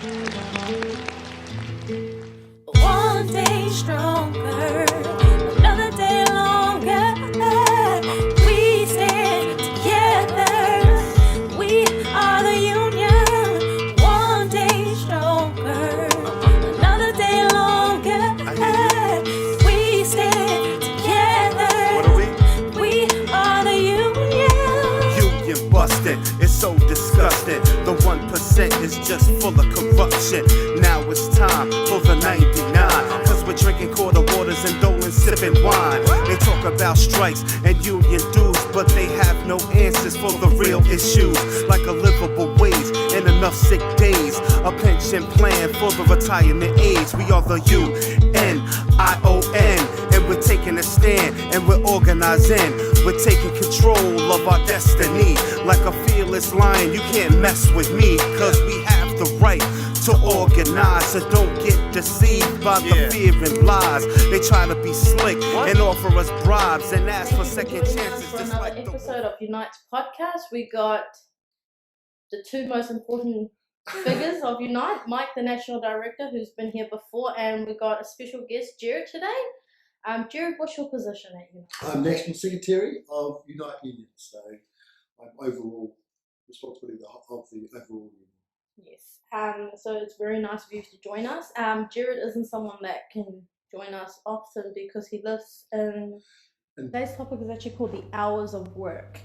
One day stronger, another day longer. We stand together. We are the union. One day stronger, another day longer. We stand together. What are we? We are the union. Union busted, it's so disgusting. The 1% is just full of corruption. Now it's time for the 99. Cause we're drinking quarter waters and doling sipping wine. They talk about strikes and union dues, but they have no answers for the real issues. Like a livable wage and enough sick days. A pension plan for the retirement age. We are the UNION, and we're taking a stand and we're organizing. We're taking control of our destiny. Like a fearless lion, you can't mess with me. Cause we have the right to organize. So don't get deceived by the fear and lies. They try to be slick and offer us bribes and ask for second chances. For Just another like the episode of Unite's podcast, we got the two most important figures of Unite, Mike, the National Director, who's been here before, and we got a special guest, Jared, today. Jared, what's your position at Unite? I'm National Secretary of Unite Union, so I'm overall responsibility of the overall union. Yes. So it's very nice of you to join us. Jared isn't someone that can join us often because he lives in. Today's topic is actually called the hours of work.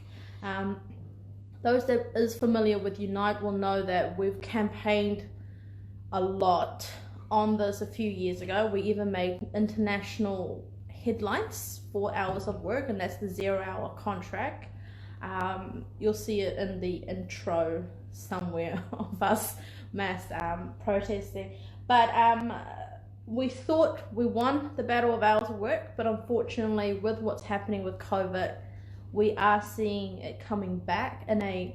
Those that is familiar with Unite will know that we've campaigned a lot on this a few years ago. We even made international headlines for hours of work, and that's the 0-hour contract. You'll see it in the intro somewhere of us mass protesting. But we thought we won the battle of hours of work, but unfortunately with what's happening with COVID, we are seeing it coming back in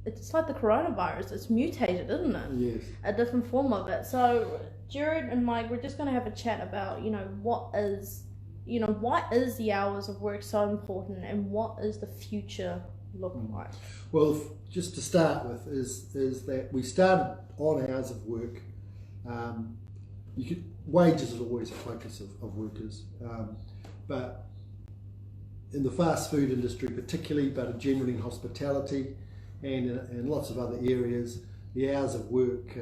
it's like the coronavirus, it's mutated, isn't it? Yes. A different form of it. So Jared and Mike, we're just going to have a chat about, why is the hours of work so important and what is the future looking like? Well, just to start with is that we started on hours of work. Wages is always a focus of workers, but in the fast food industry particularly, but generally in hospitality and in lots of other areas, the hours of work,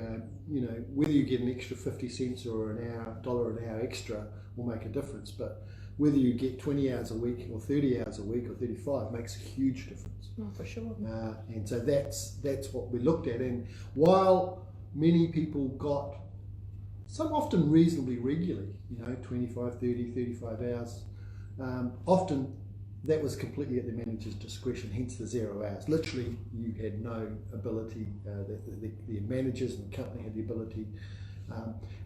whether you get an extra 50 cents or $1 an hour extra will make a difference, but whether you get 20 hours a week or 30 hours a week or 35 makes a huge difference. Oh, for sure. And so that's what we looked at. And while many people got some often reasonably regularly, 25, 30, 35 hours, often that was completely at the manager's discretion, hence the 0 hours. Literally, you had no ability, the managers and the company had the ability.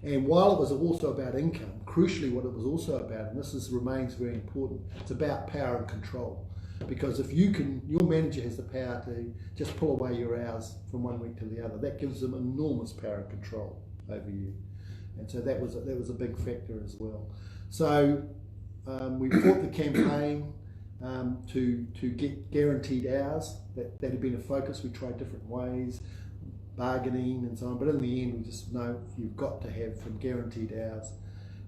And while it was also about income, crucially what it was also about, and remains very important, it's about power and control. Because if your manager has the power to just pull away your hours from one week to the other, that gives them enormous power and control over you. And so that was a big factor as well. So we fought the campaign to get guaranteed hours. That had been a focus. We tried different ways, bargaining and so on, but in the end we just know you've got to have some guaranteed hours,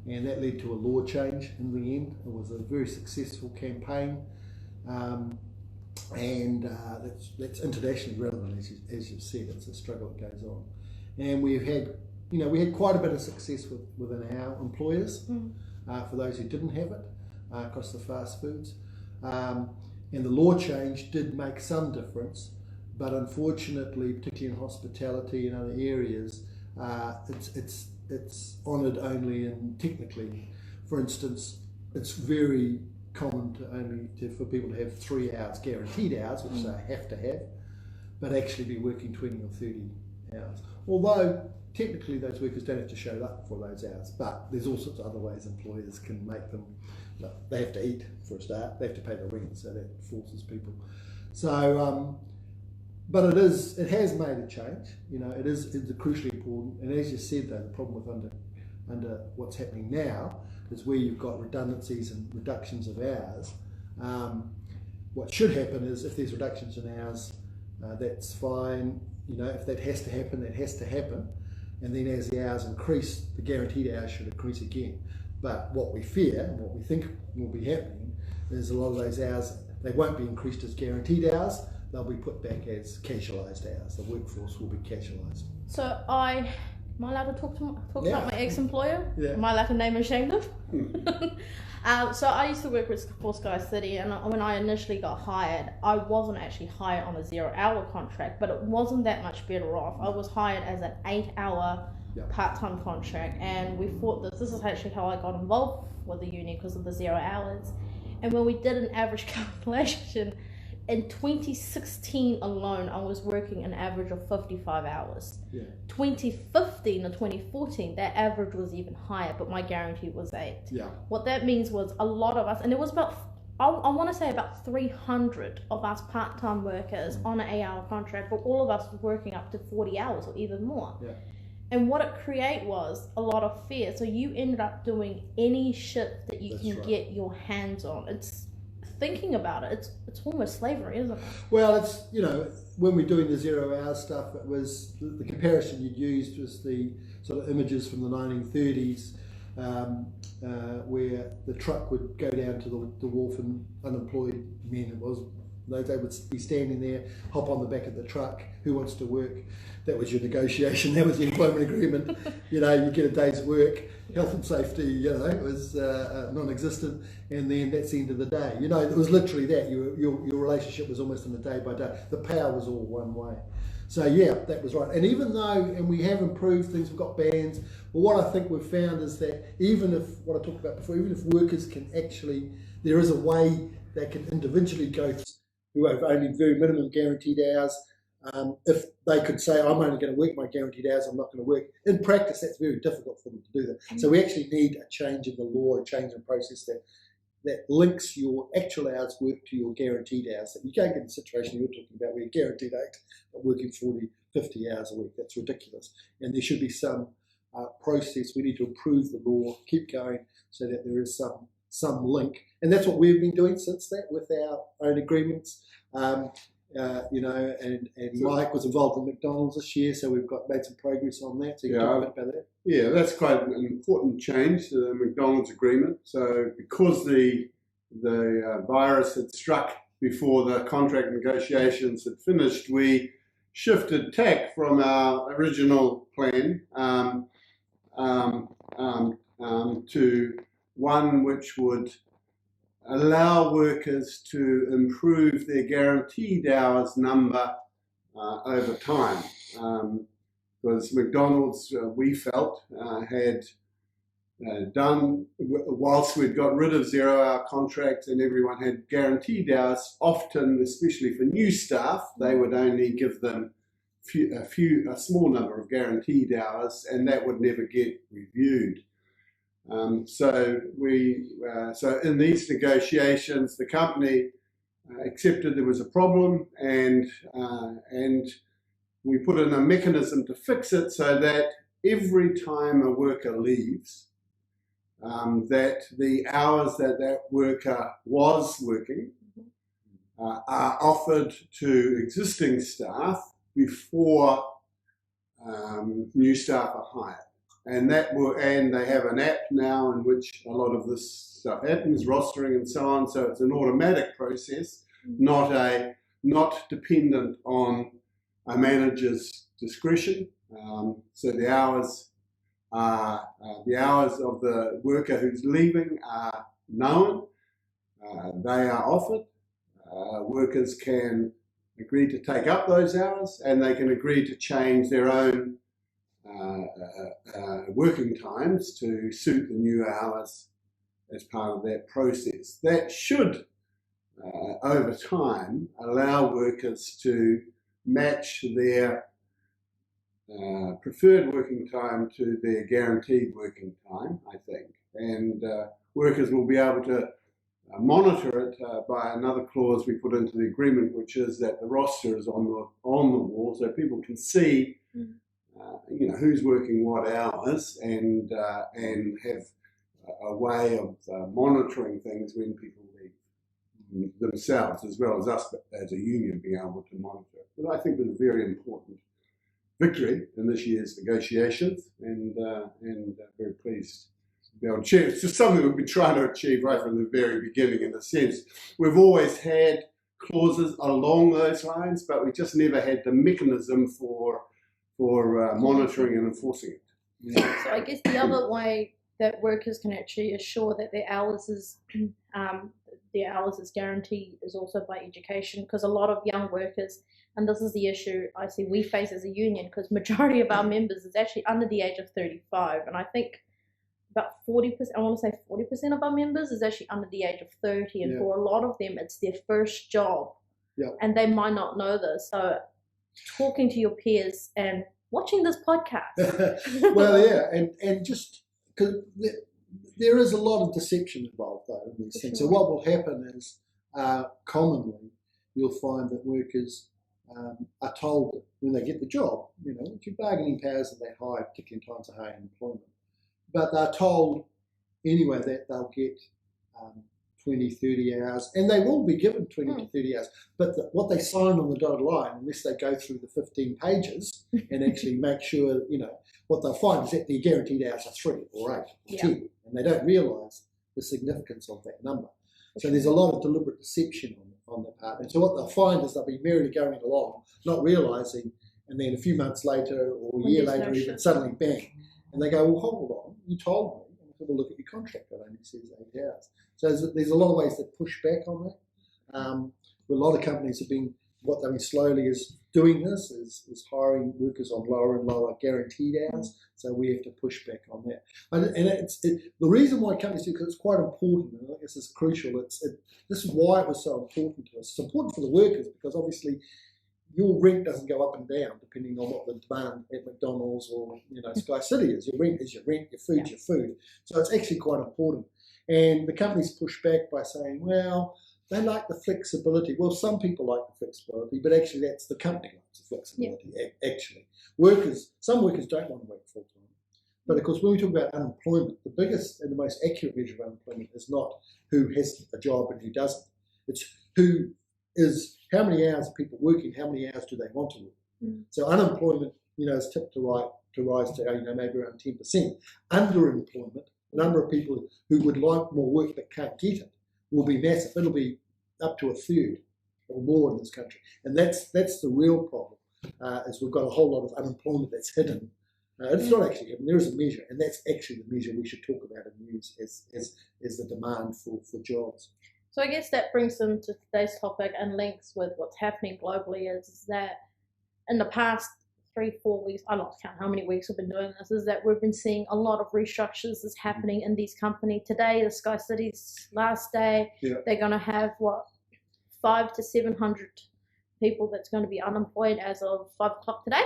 and that led to a law change in the end. It was a very successful campaign, and that's internationally relevant, as you've said. It's a struggle that goes on, and we had quite a bit of success within our employers, for those who didn't have it, across the fast foods. And the law change did make some difference, but unfortunately, particularly in hospitality and other areas, it's honoured only technically. For instance, it's very common for people to have 3 hours guaranteed hours, which they have to have, but actually be working 20 or 30 hours. Although technically those workers don't have to show up for those hours, but there's all sorts of other ways employers can make them. They have to eat for a start, they have to pay the rent, so that forces people. So, but it has made a change. It's crucially important. And as you said, though, the problem with under what's happening now is where you've got redundancies and reductions of hours. What should happen is if there's reductions in hours, that's fine. If that has to happen, that has to happen. and then as the hours increase, the guaranteed hours should increase again. But what we fear, and what we think will be happening, is a lot of those hours, they won't be increased as guaranteed hours, they'll be put back as casualised hours. The workforce will be casualised. So am I allowed to talk about my ex-employer? Yeah. Am I allowed to name and shame them? So I used to work for Sky City, and when I initially got hired, I wasn't actually hired on a 0-hour contract, but it wasn't that much better off. I was hired as an 8-hour part-time contract, and we thought that this is actually how I got involved with the union, because of the 0 hours. And when we did an average calculation, in 2016 alone, I was working an average of 55 hours. 2015 or 2014, that average was even higher, but my guarantee was 8. What that means was a lot of us, and it was about, I want to say about 300 of us part-time workers on an 8-hour contract, but all of us were working up to 40 hours or even more. And what it created was a lot of fear. So you ended up doing any shift that you can get your hands on. It's thinking about it, it's almost slavery, isn't it? Well, it's, you know, when we're doing the 0-hour stuff, it was the comparison you used was the sort of images from the 1930s, where the truck would go down to the wharf, and unemployed men, they would be standing there, hop on the back of the truck, who wants to work? That was your negotiation, that was the employment agreement. You know, you get a day's work, health and safety, you know, it was non-existent, and then that's the end of the day. You know, it was literally that. Your relationship was almost on a day by day. The power was all one way. So yeah, that was right. And even though, and we have improved things, we've got bans, but what I think we've found is that even if, what I talked about before, even if workers can actually, there is a way they can individually go who have only very minimum guaranteed hours. If they could say, I'm only going to work my guaranteed hours, I'm not going to work. In practice, that's very difficult for them to do that. So we actually need a change in the law, a change in the process that links your actual hours work to your guaranteed hours. You can't get in the situation you're talking about where you're guaranteed 8, but working 40, 50 hours a week. That's ridiculous. And there should be some process. We need to improve the law, keep going, so that there is some link. And that's what we've been doing since that with our own agreements. You know, and Mike was involved in McDonald's this year, so we've made some progress on that. So you can talk a bit about that. Yeah, that's quite an important change to the McDonald's agreement. So because the virus had struck before the contract negotiations had finished, we shifted tack from our original plan to one which would allow workers to improve their guaranteed hours number over time. Because McDonald's, we felt, had done, whilst we'd got rid of 0-hour contracts and everyone had guaranteed hours, often, especially for new staff, they would only give them a small number of guaranteed hours, and that would never get reviewed. So in these negotiations, the company accepted there was a problem, and we put in a mechanism to fix it so that every time a worker leaves, that the hours that worker was working are offered to existing staff before new staff are hired. And they have an app now in which a lot of this stuff happens, rostering and so on. So it's an automatic process, not dependent on a manager's discretion. So the hours of the worker who's leaving are known. They are offered. Workers can agree to take up those hours, and they can agree to change their own working times to suit the new hours as part of that process. That should, over time, allow workers to match their preferred working time to their guaranteed working time, I think. And workers will be able to monitor it by another clause we put into the agreement, which is that the roster is on the wall, so people can see who's working what hours, and have a way of monitoring things when people leave themselves, as well as us as a union being able to monitor it. But I think it's very important victory in this year's negotiations, and very pleased to be able to achieve. It's just something we've been trying to achieve right from the very beginning. In a sense, we've always had clauses along those lines, but we just never had the mechanism for monitoring and enforcing it. So I guess the other way that workers can actually assure that their hours is guaranteed is also by education, because a lot of young workers, and this is the issue I see we face as a union, because majority of our members is actually under the age of 35, and I think about 40%, I want to say 40% of our members is actually under the age of 30, and for a lot of them it's their first job, and they might not know this. So talking to your peers and watching this podcast. Well, yeah, and just because there is a lot of deception involved though in these things. So what will happen is commonly you'll find that workers are told that when they get the job, it's your bargaining powers that they high, particularly in times of high unemployment. But they're told anyway that they'll get 20, 30 hours, and they will be given 20 to 30 hours. But what they sign on the dotted line, unless they go through the 15 pages and actually make sure, what they'll find is that their guaranteed hours are 3 or 8 or 10, and they don't realise the significance of that number. So there's a lot of deliberate deception on their part. And so what they'll find is they'll be merrily going along, not realising, and then a few months later or a year later even suddenly bang. And they go, well, hold on, you told me. And have a look at your contract, it only says 8 hours. So there's a lot of ways that push back on that. A lot of companies have been, what they've been slowly is doing this, is hiring workers on lower and lower guaranteed hours. So we have to push back on that. And the reason why companies do, because it's quite important, and I guess it's crucial. This is why it was so important to us. It's important for the workers because obviously your rent doesn't go up and down depending on what the demand at McDonald's or Sky City is. Your rent is your rent, your food's your food. So it's actually quite important. And the companies push back by saying, well, they like the flexibility. Well, some people like the flexibility, but actually that's the company likes the flexibility, actually. Some workers don't want to work full time. But of course, when we talk about unemployment, the biggest and the most accurate measure of unemployment is not who has a job and who doesn't. It's how many hours are people working, how many hours do they want to work. So unemployment, is tipped to rise to maybe around 10%. Underemployment, the number of people who would like more work but can't get it, will be massive. It'll be up to a third or more in this country. And that's the real problem, is we've got a whole lot of unemployment that's hidden. It's not actually hidden, there is a measure, and that's actually the measure we should talk about and use as the demand for jobs. So I guess that brings them to today's topic and links with what's happening globally is that in the past 3-4 weeks, I lost count how many weeks we've been doing this, is that we've been seeing a lot of restructures is happening in these companies. Today, the Sky City's last day, they're going to have, 500 to 700 people that's going to be unemployed as of 5 o'clock today.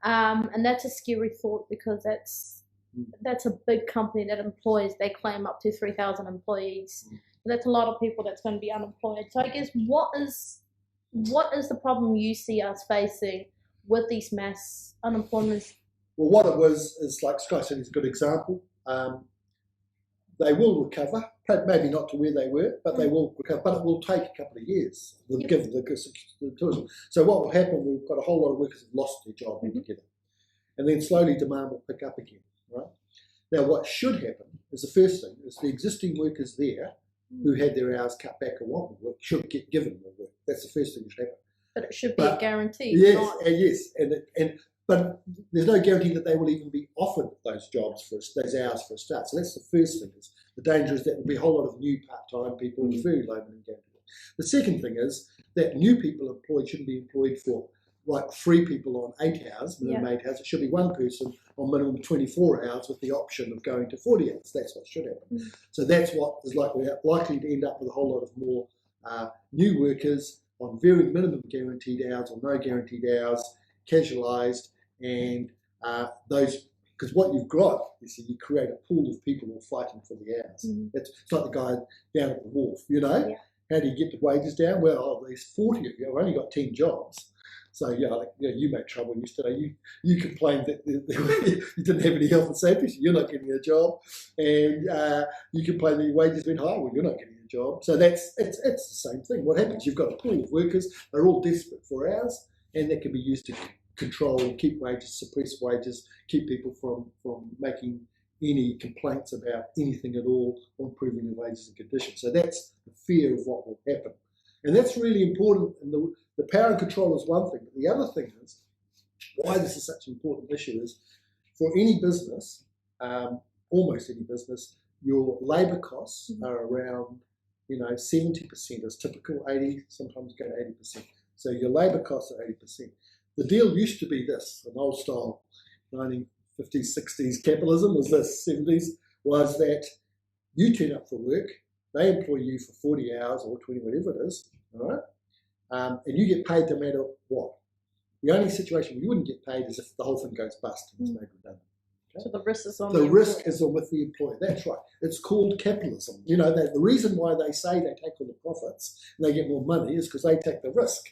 And that's a scary thought because that's a big company that employs, they claim up to 3,000 employees. That's a lot of people that's going to be unemployed. So I guess what is the problem you see us facing with these mass unemployments? Well, what it was is like Sky City is a good example. They will recover, maybe not to where they were, but they will recover. But it will take a couple of years, given the tourism. So what will happen? We've got a whole lot of workers who've lost their job altogether, and then slowly demand will pick up again. Right now, what should happen is the first thing is the existing workers there who had their hours cut back or want work should get given the work. That's the first thing that should happen. But it should be a guarantee. Yes, but there's no guarantee that they will even be offered those jobs those hours for a start. So that's the first thing. The danger is that there'll be a whole lot of new part-time people with very low minimum guarantee. The second thing is that new people employed shouldn't be employed for 3 people on 8 hours, minimum 8 hours. It should be 1 person on minimum 24 hours with the option of going to 40 hours. That's what should happen. So that's what is likely to end up with a whole lot of more new workers on very minimum guaranteed hours or no guaranteed hours, casualised, and those, because what you've got is you create a pool of people who are fighting for the hours. It's like the guy down at the wharf, How do you get the wages down? Well, there's 40 of you, I've only got 10 jobs. So you made trouble yesterday. You complained that you didn't have any health and safety, so you're not getting a job, and you complained that your wages went high. Well, you're not getting a job. So it's the same thing. What happens? You've got a pool of workers. They're all desperate for hours, and that can be used control, keep wages, suppress wages, keep people from making any complaints about anything at all or improving their wages and conditions. So that's the fear of what will happen. And that's really important. And the power and control is one thing. But the other thing is, why this is such an important issue is, for any business, almost any business, your labour costs are around, 70% is typical, 80, sometimes go to 80%. So your labour costs are 80%. The deal used to be this, an old style 1950s, 60s capitalism was this, 70s, was that you turn up for work, they employ you for 40 hours or 20, whatever it is, all right? And you get paid no matter what. The only situation you wouldn't get paid is if the whole thing goes bust and it's made redundant. Okay? So the risk is on the risk is with the employer. That's right. It's called capitalism. The reason why they say they take all the profits and they get more money is because they take the risk.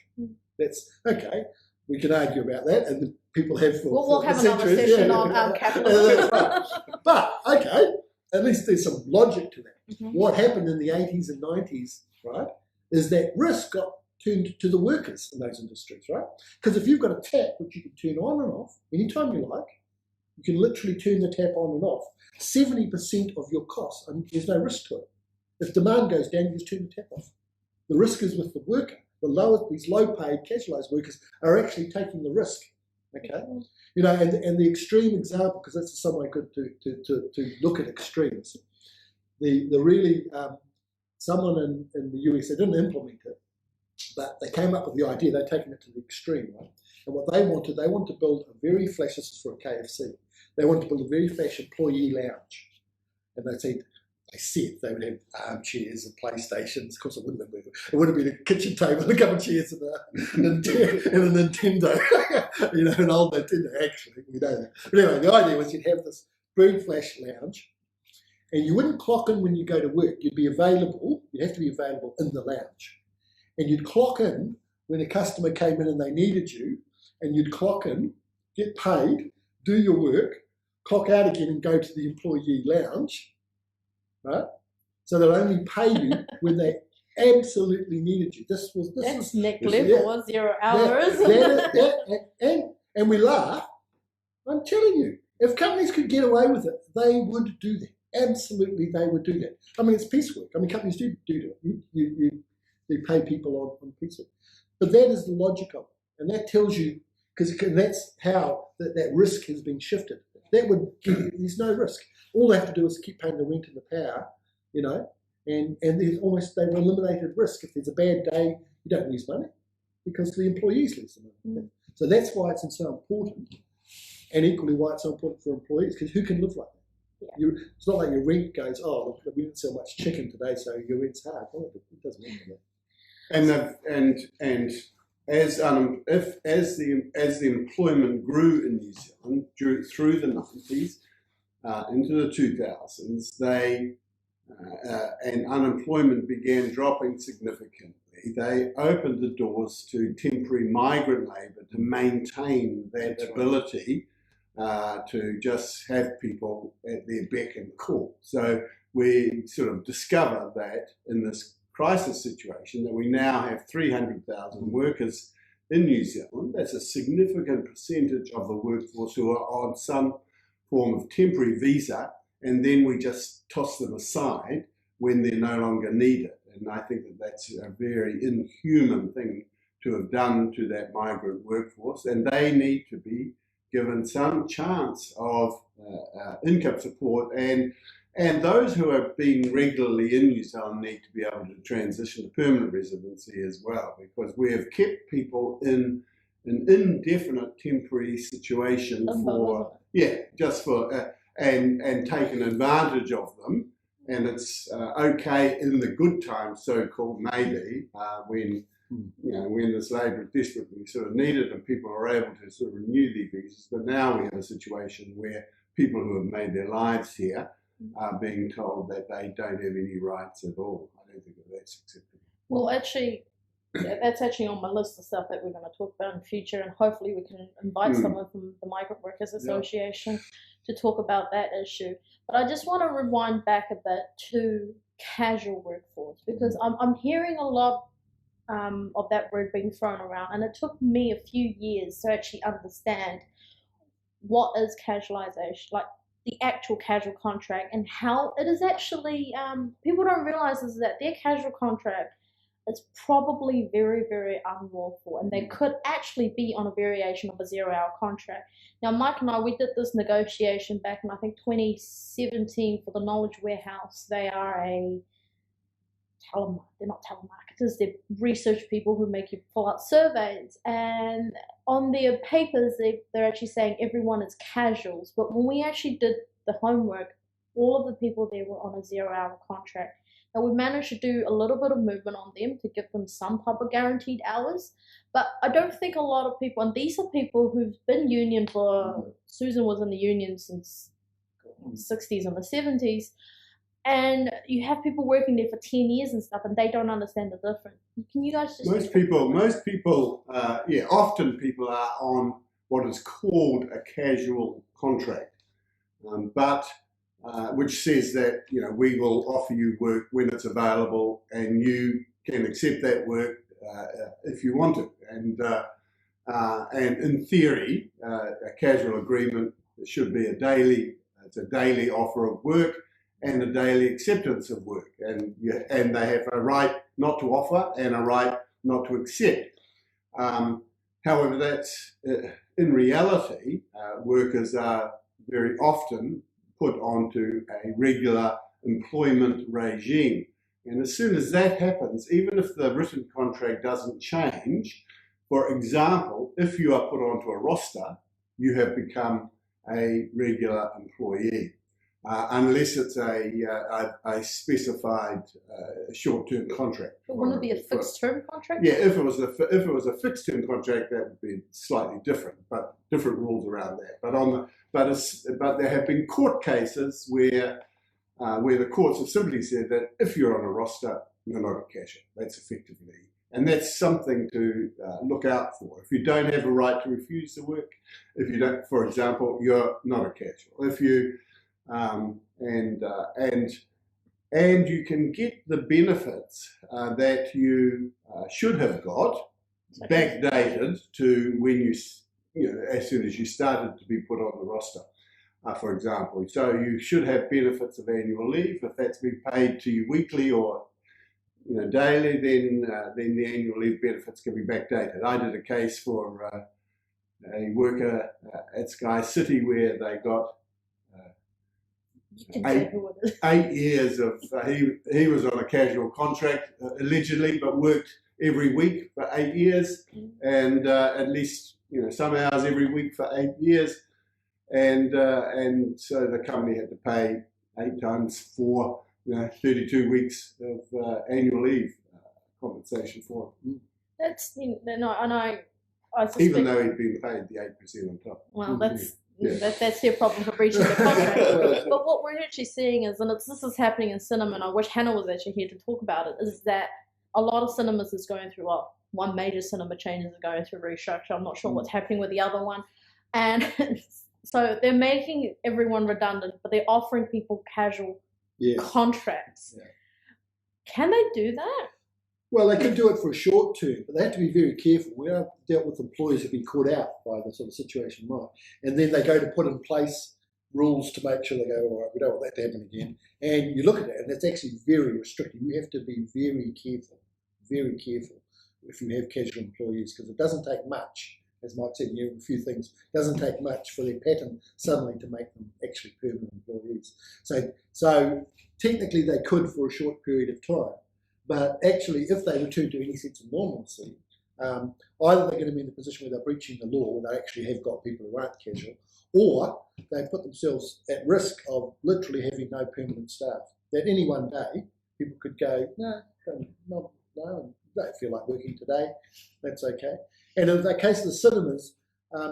That's okay. We can argue about that, and the people have for we'll have another centuries. session on capitalism. Right. But okay, at least there's some logic to that. What happened in the 80s and 90s, right, is that risk got turned to the workers in those industries, right? Because if you've got a tap which you can turn on and off anytime you like, you can literally turn the tap on and off. 70% of your costs, and there's no risk to it. If demand goes down, you just turn the tap off. The risk is with the worker. These low-paid, casualised workers are actually taking the risk. Okay, and the extreme example, because that's some way good to look at extremes. The really someone in the US, they didn't implement it, but they came up with the idea. They're taking it to the extreme, right? And what they wanted to build a very flash. This is for a KFC. They wanted to build a very flash employee lounge, and they said they would have armchairs and PlayStations. Of course, it wouldn't have been. It would have been a kitchen table and a couple of chairs and a Nintendo, an old Nintendo. Actually, we know that. But anyway, the idea was you'd have this very flash lounge, and you wouldn't clock in when you go to work. You'd be available. You'd have to be available in the lounge, and you'd clock in when a customer came in and they needed you, and you'd clock in, get paid, do your work, clock out again, and go to the employee lounge. Right, so they'll only pay you when they absolutely needed you. That's neck level, 0 hours. And we laugh. I'm telling you, if companies could get away with it, they would do that. Absolutely, they would do that. I mean, it's piecework. I mean, companies do that. They pay people on piecework, but that is the logic of it, and that tells you because that's how that risk has been shifted. That would there's no risk. All they have to do is keep paying the rent and the power, and there's they've eliminated risk. If there's a bad day, you don't lose money because the employees lose the money. So that's why it's so important, and equally why it's so important for employees, because who can live like that? Yeah. It's not like your rent goes, oh, look, we didn't sell much chicken today, so your rent's hard. No, it doesn't mean that. And as the employment grew in New Zealand through the 90s into the 2000s, and unemployment began dropping significantly. They opened the doors to temporary migrant labour to maintain that ability to just have people at their beck and call. So we sort of discovered that in this crisis situation that we now have 300,000 workers in New Zealand. That's a significant percentage of the workforce who are on some form of temporary visa, and then we just toss them aside when they're no longer needed. And I think that that's a very inhuman thing to have done to that migrant workforce, and they need to be given some chance of income support, and those who are being regularly in New Zealand need to be able to transition to permanent residency as well, because we have kept people in an indefinite temporary situation and taken advantage of them. And it's okay in the good times, so-called, maybe, when this labour is desperately sort of needed and people are able to sort of renew their visas. But now we have a situation where people who have made their lives here are being told that they don't have any rights at all. I don't think that that's acceptable. Well, actually, that's actually on my list of stuff that we're going to talk about in the future, and hopefully we can invite someone from the Migrant Workers Association to talk about that issue. But I just want to rewind back a bit to casual workforce, because I'm hearing a lot of that word being thrown around, and it took me a few years to actually understand what is casualization, like the actual casual contract, and how it is actually. People don't realize is that their casual contract is probably very, very unlawful, and they could actually be on a variation of a 0-hour contract. Now, Mike and I, we did this negotiation back in, I think, 2017 for the Knowledge Warehouse. They are they're not telemarketers, they're research people who make you fill out surveys. And on their papers, they're actually saying everyone is casuals. But when we actually did the homework, all of the people there were on a 0-hour contract. Now, we managed to do a little bit of movement on them to give them some type of guaranteed hours. But I don't think a lot of people, and these are people who've been union for, Susan was in the union since the 60s and the 70s. And you have people working there for 10 years and stuff, and they don't understand the difference. Can you guys just... Most people, often people are on what is called a casual contract, which says that, we will offer you work when it's available and you can accept that work if you want it. And in theory, a casual agreement should be a daily offer of work and a daily acceptance of work, and they have a right not to offer and a right not to accept. However, that's in reality, workers are very often put onto a regular employment regime, and as soon as that happens, even if the written contract doesn't change, for example, if you are put onto a roster, you have become a regular employee. Unless it's a specified short-term contract. But wouldn't it be a fixed-term contract? Yeah, if it was a fixed-term contract, that would be slightly different, but different rules around that. But there have been court cases where the courts have simply said that if you're on a roster, you're not a casual. That's effectively, and that's something to look out for. If you don't have a right to refuse the work, if you don't, for example, you're not a casual. If you and you can get the benefits that you should have got backdated to when as soon as you started to be put on the roster, for example. So you should have benefits of annual leave. If that's been paid to you weekly or daily, then the annual leave benefits can be backdated. I did a case for a worker at Sky City where they got 8 years of he was on a casual contract allegedly, but worked every week for 8 years, and at least some hours every week for 8 years, and so the company had to pay 8 times 4, 32 weeks of annual leave compensation for him. That's and I even though he'd been paid the 8% on top. Well, that's their problem for breaching the contract. But what we're actually seeing is, and this is happening in cinema, and I wish Hannah was actually here to talk about it, is that a lot of cinemas is going through, one major cinema chain is going through restructure. I'm not sure what's happening with the other one. And so they're making everyone redundant, but they're offering people casual contracts. Yeah. Can they do that? Well, they can do it for a short term, but they have to be very careful. We have dealt with employees who've been caught out by the sort of situation, right? And then they go to put in place rules to make sure they go, all right, we don't want that to happen again. And you look at it, and it's actually very restrictive. You have to be very careful if you have casual employees, because it doesn't take much, as Mike said, a few things, it doesn't take much for their pattern suddenly to make them actually permanent employees. So technically they could for a short period of time. But actually, if they return to any sense of normalcy, either they're going to be in the position where they're breaching the law, where they actually have got people who aren't casual, or they put themselves at risk of literally having no permanent staff. That any one day, people could go, no, don't feel like working today, that's okay. And in the case of the cinemas,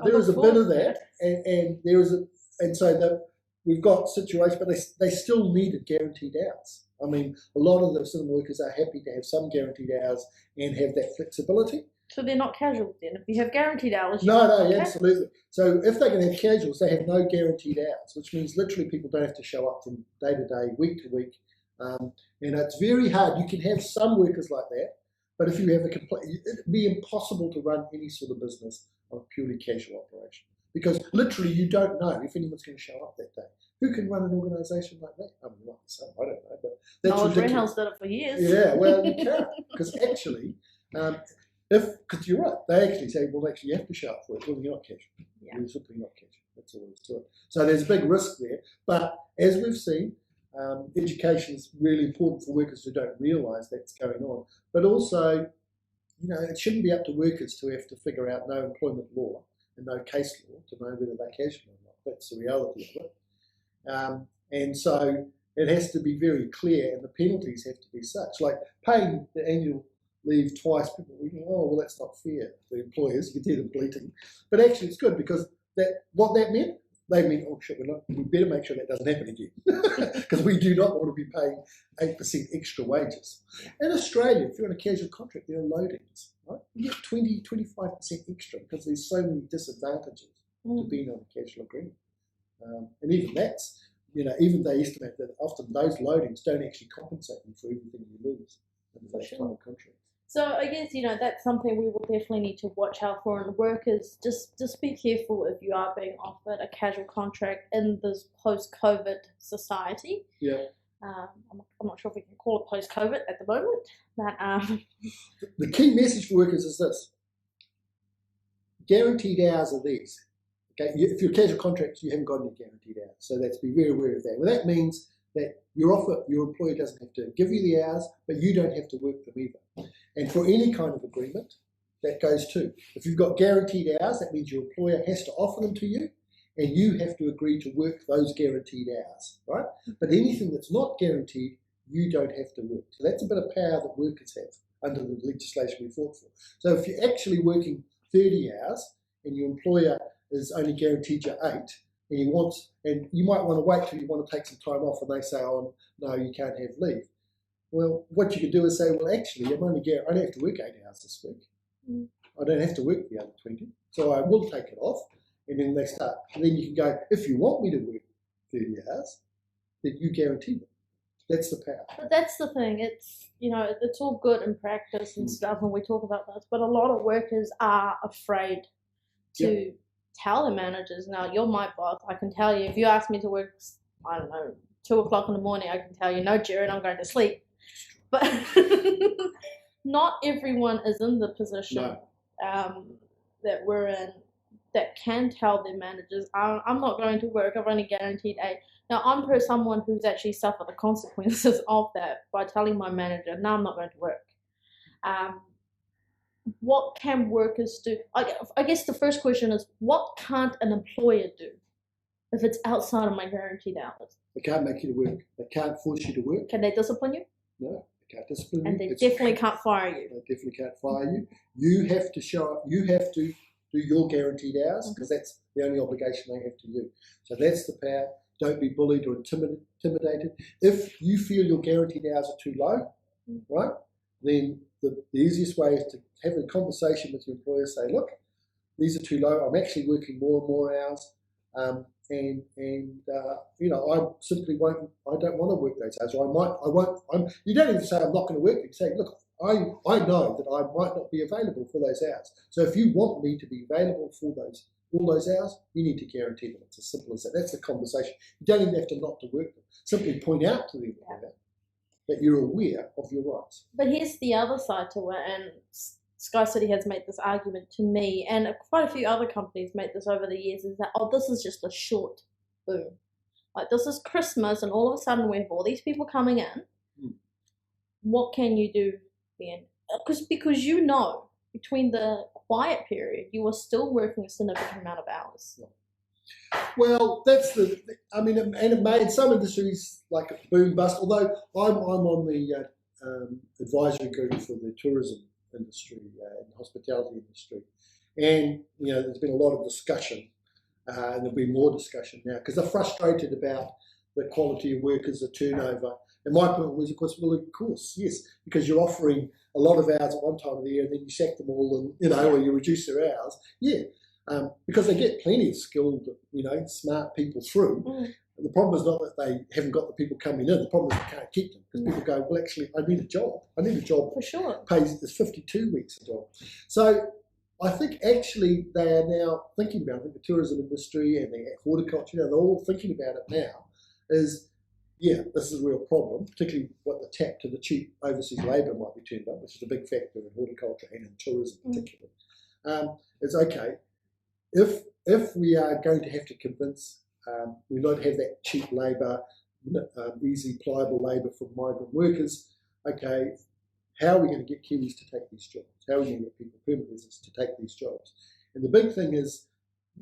there is a bit of that, and so we've got situations, but they still needed guaranteed hours. I mean, a lot of the cinema workers are happy to have some guaranteed hours and have that flexibility. So they're not casual then? If you have guaranteed hours... Absolutely. So if they're going to have casuals, they have no guaranteed hours, which means literally people don't have to show up from day to day, week to week. And it's very hard. You can have some workers like that, But if you have a complete, it'd be impossible to run any sort of business on a purely casual operation, because literally you don't know if anyone's going to show up that day. Who can run an organisation like that? I mean, like some, I don't know, but that's Noel ridiculous. Greenhill's did it for years. Yeah, well, you can't, because actually, because you're right, they actually say, well, actually, you have to show up for it. Well, you're not casual. Yeah. You're simply not casual. That's all there is to it. So there's a big risk there. But as we've seen, education is really important for workers who don't realise that's going on. But also, you know, it shouldn't be up to workers to have to figure out no employment law and no case law to know whether they're casual or not. That's the reality of it. And so it has to be very clear, and the penalties have to be such. Like paying the annual leave twice, people will think, oh, well, that's not fair. The employers, you can hear them bleating. But actually, it's good, because what that meant, they meant, oh shit, we better make sure that doesn't happen again, because we do not want to be paying 8% extra wages. In Australia, if you're on a casual contract, there are loadings, right? You get 20, 25% extra, because there's so many disadvantages to being on a casual agreement. And even that's, you know, even they estimate that often those loadings don't actually compensate you for everything you lose in those type of contracts. So I guess, you know, that's something we will definitely need to watch out for. And workers, just be careful if you are being offered a casual contract in this post-COVID society. Yeah. I'm not sure if we can call it post-COVID at the moment, but The key message for workers is this: guaranteed hours are these. Okay, if you're a casual contract, you haven't got any guaranteed hours, so that's be very aware of that. Well, that means that your employer doesn't have to give you the hours, but you don't have to work them either. And for any kind of agreement, that goes too. If you've got guaranteed hours, that means your employer has to offer them to you, and you have to agree to work those guaranteed hours, right? But anything that's not guaranteed, you don't have to work. So that's a bit of power that workers have under the legislation we fought for. So if you're actually working 30 hours and your employer is only guaranteed you 8, and you might want to wait till you want to take some time off, and they say, oh, no, you can't have leave. Well, what you could do is say, well, actually, I only have to work 8 hours this week. I don't have to work the other 20, so I will take it off. And then they start. And then you can go, if you want me to work 30 hours, then you guarantee them. That's the power. But that's the thing. It's, you know, it's all good in practice and stuff, and we talk about this, but a lot of workers are afraid to tell their managers, now, you're my boss. I can tell you, if you ask me to work, I don't know, 2 o'clock in the morning, I can tell you, no, Jared, I'm going to sleep. But not everyone is in the position that we're in that can tell their managers, I'm not going to work, I've only guaranteed 8. Now, I'm someone who's actually suffered the consequences of that by telling my manager, no, I'm not going to work. What can workers do? I guess the first question is, what can't an employer do if it's outside of my guaranteed hours? They can't make you to work. They can't force you to work. Can they discipline you? No, they can't discipline And you. they definitely can't fire you. They definitely can't fire you. You have to show up. You have to do your guaranteed hours, because that's the only obligation they have to you. So that's the power. Don't be bullied or intimidated. If you feel your guaranteed hours are too low, right, then the easiest way is to have a conversation with your employer. Say, look, these are too low. I'm actually working more and more hours, you know, I simply won't. I don't want to work those hours. Or I won't. You don't even say I'm not going to work. You say, look, I know that I might not be available for those hours. So if you want me to be available for all those hours, you need to guarantee them. It's as simple as that. That's the conversation. You don't even have to not to work them. Simply point out to the employer that you're aware of your rights. But here's the other side to it, and Sky City has made this argument to me, and quite a few other companies made this over the years, is that, oh, this is just a short boom. Like, this is Christmas, and all of a sudden we have all these people coming in. What can you do then? Because you know, between the quiet period, you are still working a significant amount of hours. Well, that's I mean, and it made some industries like a boom bust. Although I'm on the advisory group for the tourism industry and hospitality industry, and you know, there's been a lot of discussion, and there'll be more discussion now because they're frustrated about the quality of workers, the turnover. And my point was, of course, yes, because you're offering a lot of hours at one time of the year, and then you sack them all, and you know, or you reduce their hours. Yeah. Because they get plenty of skilled, you know, smart people through. the problem is not that they haven't got the people coming in. The problem is they can't keep them because people go, well, actually, I need a job. I need a job. For sure. Pays is 52 weeks a job. So I think actually they are now thinking about it. I think the tourism industry and the horticulture, they're all thinking about it now. Is this is a real problem, particularly what the tap to the cheap overseas labour might be turned up, which is a big factor in horticulture and in tourism particularly. It's okay if we are going to have to convince we don't have that cheap labour, easy pliable labour for migrant workers. Okay, how are we going to get Kiwis to take these jobs? How are we going to get people, permanent residents, to take these jobs? And the big thing is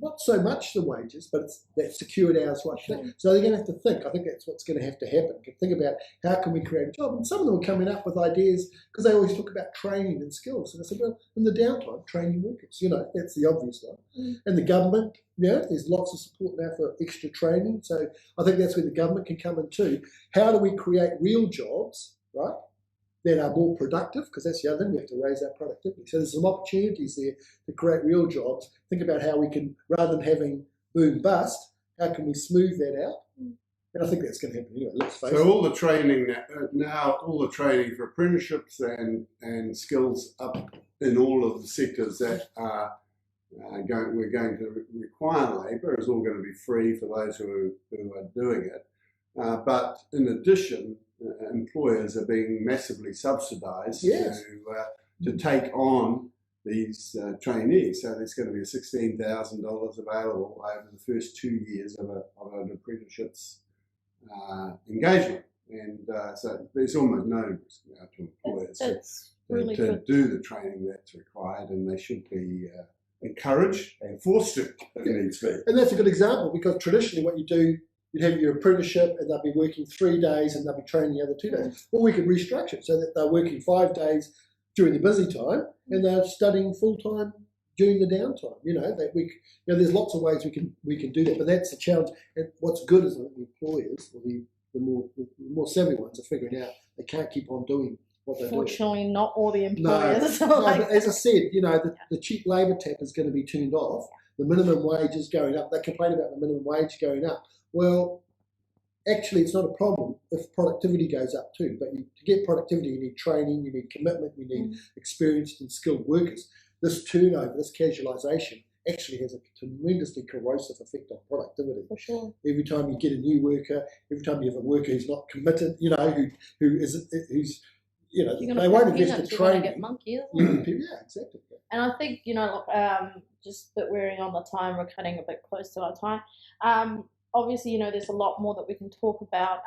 not so much the wages, but it's that secured hours right thing. So they're going to have to think. I think that's what's going to have to happen. Think about how can we create a job. And some of them are coming up with ideas because they always talk about training and skills. And I said, well, in the downtime, training workers. That's the obvious one. And the government, there's lots of support now for extra training. So I think that's where the government can come in too. How do we create real jobs, right, that are more productive? Because that's the other thing, we have to raise our productivity. So there's some opportunities there to create real jobs. Think about how we can, rather than having boom bust, how can we smooth that out? And I think that's going to happen anyway. Let's face it. So all the training now, all the training for apprenticeships and skills up in all of the sectors that are we're going to require labour is all going to be free for those who are doing it. But in addition, employers are being massively subsidised to take on these trainees. So there's going to be $16,000 available over the first 2 years of an apprenticeship's engagement. And so there's almost no risk now to employers to do the training that's required, and they should be encouraged and forced to if needs be. And that's a good example, because traditionally what you do, you'd have your apprenticeship and they'll be working 3 days and they'll be training the other 2 days. Or we could restructure it so that they're working 5 days during the busy time and they're studying full time during the downtime. There's lots of ways we can do that, but that's the challenge. And what's good is that the employers, or the more savvy ones, are figuring out they can't keep on doing what they're doing. Fortunately, not all the employers. No, but as I said, the cheap labour tap is going to be turned off. The minimum wage is going up. They complain about the minimum wage going up. Well, actually, it's not a problem if productivity goes up too. But to get productivity, you need training, you need commitment, you need experienced and skilled workers. This turnover, this casualisation, actually has a tremendously corrosive effect on productivity. For sure. Every time you get a new worker, every time you have a worker who's not committed, who's they won't invest in training. Get monkey, Yeah, exactly. And I think, just that we're on the time, we're cutting a bit close to our time. Obviously, there's a lot more that we can talk about.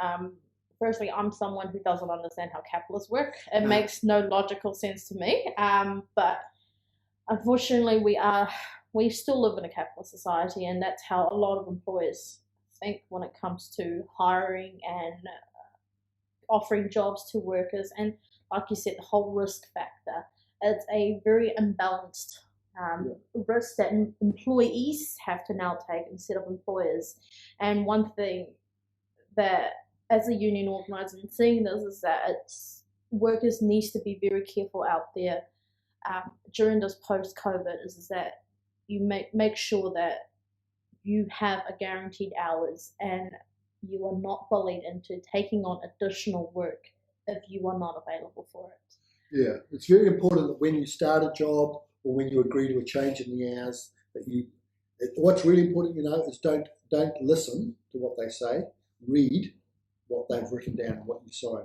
Firstly, I'm someone who doesn't understand how capitalists work. It makes no logical sense to me. But unfortunately, we still live in a capitalist society, and that's how a lot of employers think when it comes to hiring and offering jobs to workers. And like you said, the whole risk factor. It's a very imbalanced risk that employees have to now take instead of employers. And one thing that, as a union organizer, and seeing this, is that workers needs to be very careful out there during this post-COVID, is that you make sure that you have a guaranteed hours and you are not bullied into taking on additional work if you are not available for it. Yeah, it's very important that when you start a job or when you agree to a change in the hours, what's really important, is don't listen to what they say. Read what they've written down and what you sign.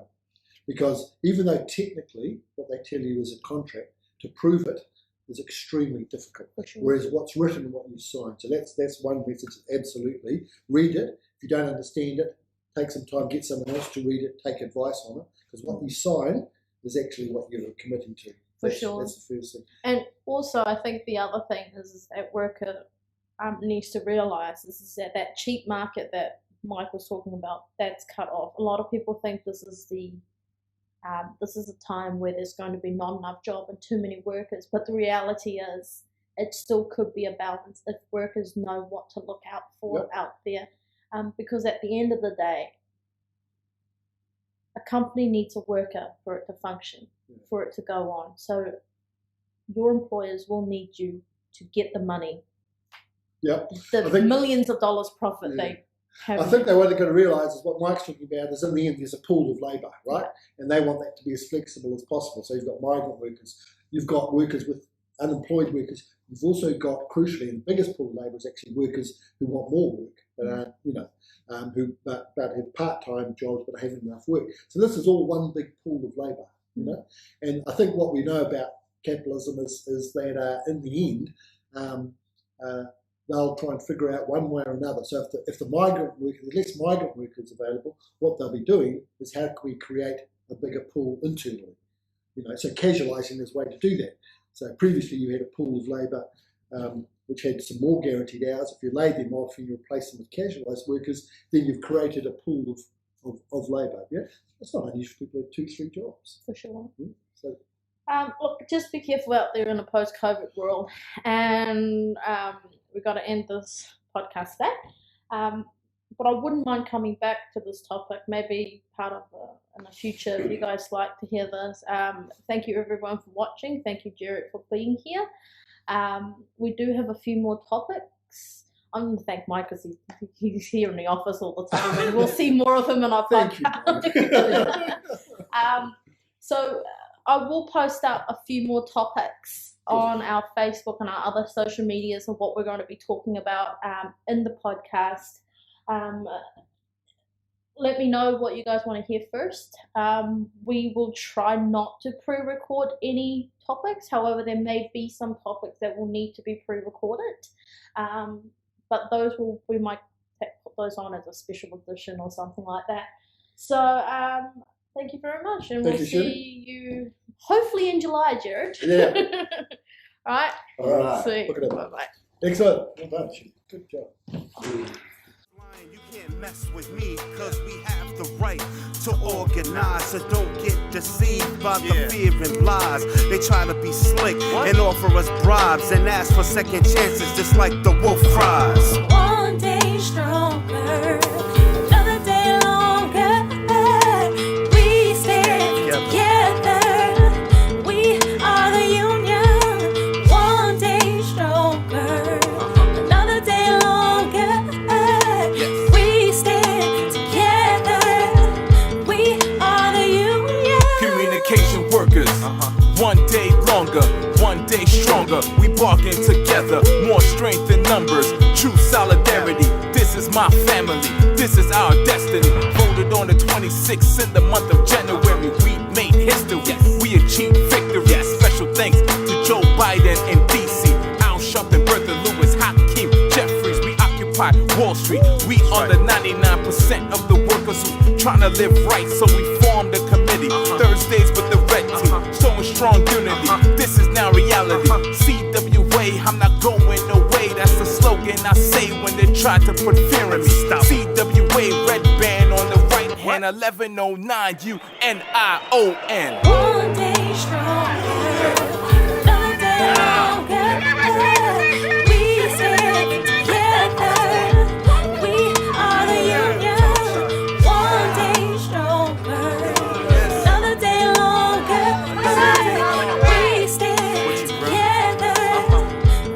Because even though technically what they tell you is a contract, to prove it is extremely difficult. Sure. Whereas what's written and what you sign. So that's one message, absolutely. Read it. If you don't understand it, take some time, get someone else to read it, take advice on it. Because what you sign is actually what you're committing to. That's the first thing. And also, I think the other thing is that worker needs to realise is that cheap market that Mike was talking about, that's cut off. A lot of people think this is a time where there's going to be not enough job and too many workers, but the reality is it still could be a balance if workers know what to look out for out there. Because at the end of the day, a company needs a worker for it to function, for it to go on. So your employers will need you to get the money. Yep. The millions of dollars profit I think what they're going to realise is what Mike's talking about is in the end there's a pool of labour, right? And they want that to be as flexible as possible. So you've got migrant workers, you've got workers with unemployed workers, you've also got, crucially, and the biggest pool of labour is actually workers who want more work, but aren't, who have part-time jobs but haven't enough work. So this is all one big pool of labour, And I think what we know about capitalism is that in the end, they'll try and figure out one way or another. So if the less migrant workers available, what they'll be doing is how can we create a bigger pool internally? So casualising is a way to do that. So previously you had a pool of labour which had some more guaranteed hours. If you laid them off and you replace them with casualised workers, then you've created a pool of labour. Yeah, it's not unusual for people to have 2-3 jobs. For sure. So. Look, just be careful out there in a post-COVID world, and we've got to end this podcast today. But I wouldn't mind coming back to this topic, maybe part of in the future if you guys like to hear this. Thank you everyone for watching. Thank you, Jared, for being here. We do have a few more topics. I'm going to thank Mike because he's here in the office all the time, and we'll see more of him in our podcast. So I will post up a few more topics on our Facebook and our other social medias of what we're going to be talking about in the podcast. Let me know what you guys want to hear first. We will try not to pre-record any topics. However, there may be some topics that will need to be pre-recorded. But we might put those on as a special edition or something like that. So thank you very much, and we'll see you hopefully in July, Jared. Yeah. All right. All right. Sweet. Look at that. Bye-bye. Excellent. Well done. Good job. You can't mess with me, cause we have the right to organize. So don't get deceived by the fear and lies. They try to be slick and offer us bribes and ask for second chances, just like the wolf cries. One day stronger, another day longer. We stand together. We are the union. One day stronger, another day longer. We stand together. We are the union. Communication workers, one day longer, one day stronger. We bargain together, more strength in numbers, true solidarity. This is my family, this is our destiny. Voted on the 26th in the month of January. We made history, we achieved victory. Special thanks to Joe Biden in DC, Al Sharpton, Bertha Lewis, Hakeem Jeffries. We occupy Wall Street. We are the 99% of the workers who trying to live right. So we formed a committee, Thursdays with the red team, showing strong unity. This is now reality. CWA, I'm not going away. That's the slogan I say when they try to put fear in me. CWA, red band on the right hand, 1109 UNION. One day stronger, another day longer. We stand together. We are the union. One day stronger, another day longer. We stand together.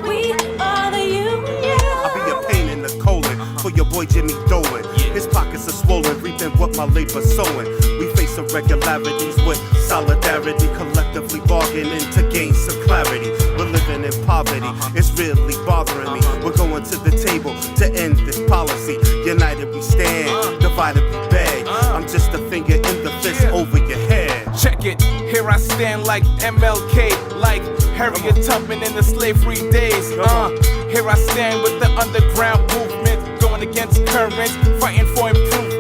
We are the union. I'll be a pain in the colon for your boy Jimmy Dolan. His pockets are swollen, reaping what my labor's sowing. We face irregularities with solidarity, collectively bargaining to gain some clarity. We're living in poverty, it's really bothering me. We're going to the table to end this policy. United we stand, divided we beg. I'm just a finger in the fist over your head. Check it, here I stand like MLK, like Harriet Tubman in the slavery days. Here I stand with the underground movement, going against currents, fighting for improvement.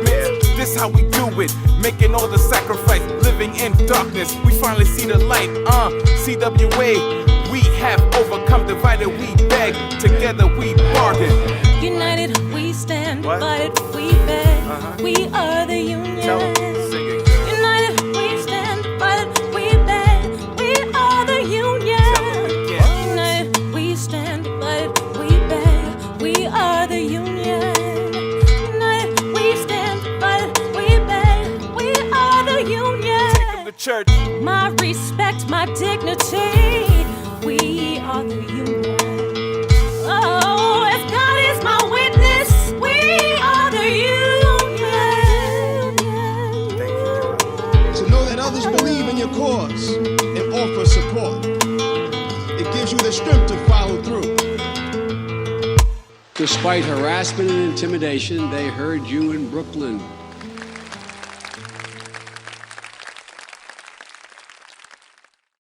This how we do it, making all the sacrifice, living in darkness. We finally see the light. CWA, we have overcome. Divided we beg, together we bargain. United we stand, divided we beg. We are the union. United we stand, divided we beg. We are the union. United we stand, divided we beg. We are the union. United we stand, divided we beg. We are the union. The church. My respect, my dignity. We are the union. Oh, if God is my witness, we are the your cause and offer support. It gives you the strength to follow through. Despite harassment and intimidation, they heard you in Brooklyn